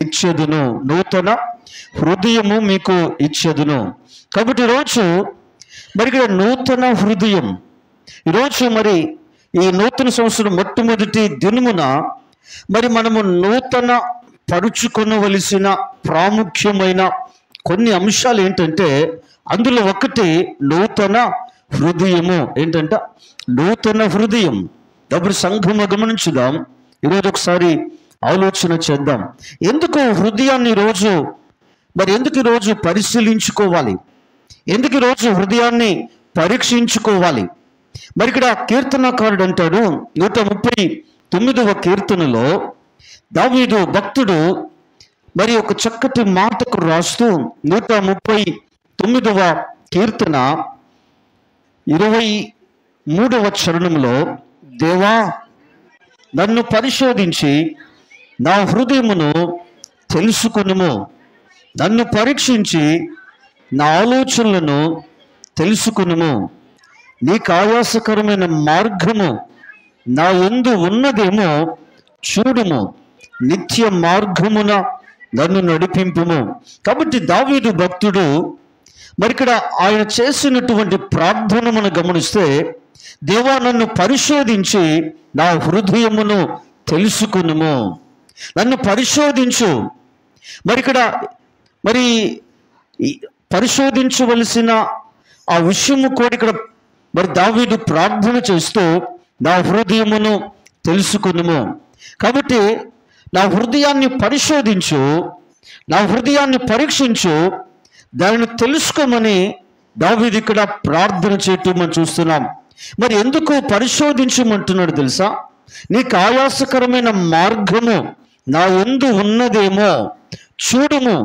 ఇచ్చేదును, నూతన హృదయము మీకు ఇచ్చేదును. కాబట్టి ఈరోజు మరి ఇక్కడ నూతన హృదయం, ఈరోజు మరి ఈ నూతన సంవత్సరం మొట్టమొదటి దినమున మరి మనము నూతన పరుచుకొనవలసిన ప్రాముఖ్యమైన కొన్ని అంశాలు ఏంటంటే, అందులో ఒకటి నూతన హృదయము. ఏంటంటే నూతన హృదయం. డబ్బు సంఘము గమనించుదాం. ఈరోజు ఒకసారి ఆలోచన చేద్దాం. ఎందుకు హృదయాన్ని ఎందుకు ఈరోజు పరిశీలించుకోవాలి? ఎందుకు ఈరోజు హృదయాన్ని పరీక్షించుకోవాలి? మరి ఇక్కడ కీర్తనకారుడు అంటాడు, 139వ కీర్తనలో దావీదు భక్తుడు మరి ఒక చక్కటి మాటకు రాస్తూ 139వ కీర్తన 23వ చరణంలో, దేవా నన్ను పరిశోధించి నా హృదయమును తెలుసుకొనుము, నన్ను పరీక్షించి నా ఆలోచనలను తెలుసుకొనుము, నీకు ఆయాసకరమైన మార్గము నా యందు ఉన్నదేమో చూడుము, నిత్య మార్గమున నన్ను నడిపింపుము. కాబట్టి దావీదు భక్తుడు మరి ఇక్కడ ఆయన చేసినటువంటి ప్రార్థన మనం గమనిస్తే, దేవా నన్ను పరిశోధించి నా హృదయమును తెలుసుకునుము, నన్ను పరిశోధించు. మరి ఇక్కడ మరి పరిశోధించవలసిన ఆ విషయము కూడా ఇక్కడ మరి దావీదు ప్రార్థన చేస్తూ నా హృదయమును తెలుసుకునుము. కాబట్టి నా హృదయాన్ని పరిశోధించు, నా హృదయాన్ని పరీక్షించు, దానిని తెలుసుకోమని దావీదు ఇక్కడ ప్రార్థన చేయటం మనం చూస్తున్నాం. మరి ఎందుకు పరిశోధించమంటున్నాడు తెలుసా? నీకు ఆయాసకరమైన మార్గము నా యందు ఉన్నదేమో చూడుము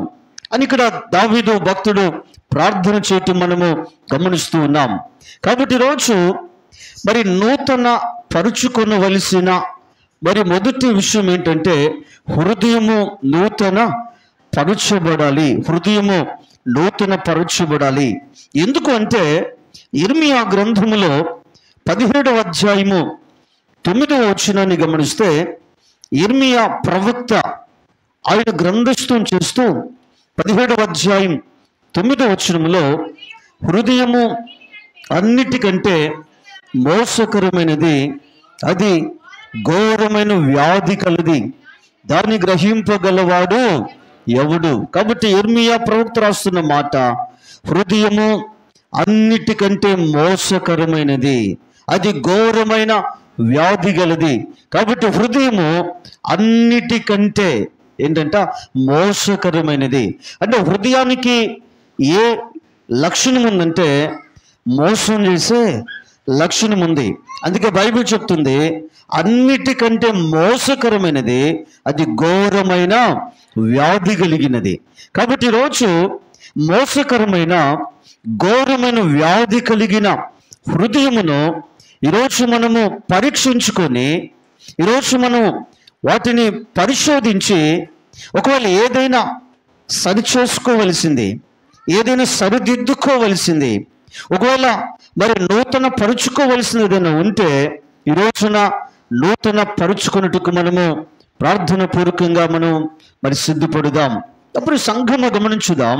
అని ఇక్కడ దావీదు భక్తుడు ప్రార్థన చేయటం మనము గమనిస్తూ ఉన్నాం. కాబట్టి ఈరోజు మరి నూతన పరుచుకొనవలసిన మరి మొదటి విషయం ఏంటంటే, హృదయము నూతన పరచబడాలి. హృదయము నూతన పరచబడాలి. ఎందుకు అంటే, ఇర్మియా గ్రంథములో 17వ అధ్యాయము 9వ వచనాన్ని గమనిస్తే, ఇర్మియా ప్రవక్త ఆయన గ్రంథస్థం చేస్తూ 17వ అధ్యాయం 9వ వచనంలో, హృదయము అన్నిటికంటే మోసకరమైనది, అది ఘోరమైన వ్యాధి కలది, దాన్ని గ్రహింపగలవాడు ఎవడు? కాబట్టి ఇర్మియా ప్రవక్త రాస్తున్న మాట, హృదయము అన్నిటికంటే మోసకరమైనది, అది ఘోరమైన వ్యాధి గలది. కాబట్టి హృదయము అన్నిటికంటే ఏంటంట మోసకరమైనది. అంటే హృదయానికి ఏ లక్షణం ఉందంటే మోసం చేసే లక్షణం ఉంది. అందుకే బైబిల్ చెప్తుంది, అన్నిటికంటే మోసకరమైనది, అది ఘోరమైన వ్యాధి కలిగినది. కాబట్టి ఈరోజు మోసకరమైన ఘోరమైన వ్యాధి కలిగిన హృదయమును ఈరోజు మనము పరీక్షించుకొని, ఈరోజు మనం వాటిని పరిశోధించి, ఒకవేళ ఏదైనా సరిచేసుకోవలసింది, ఏదైనా సరిదిద్దుకోవలసింది, ఒకవేళ మరి నూతన పరుచుకోవలసింది ఏదైనా ఉంటే, ఈ రోజున నూతన పరుచుకున్నట్టుకు మనము ప్రార్థన పూర్వకంగా మనం మరి సిద్ధపడుదాం. అప్పుడు సంఘము గమనించుదాం.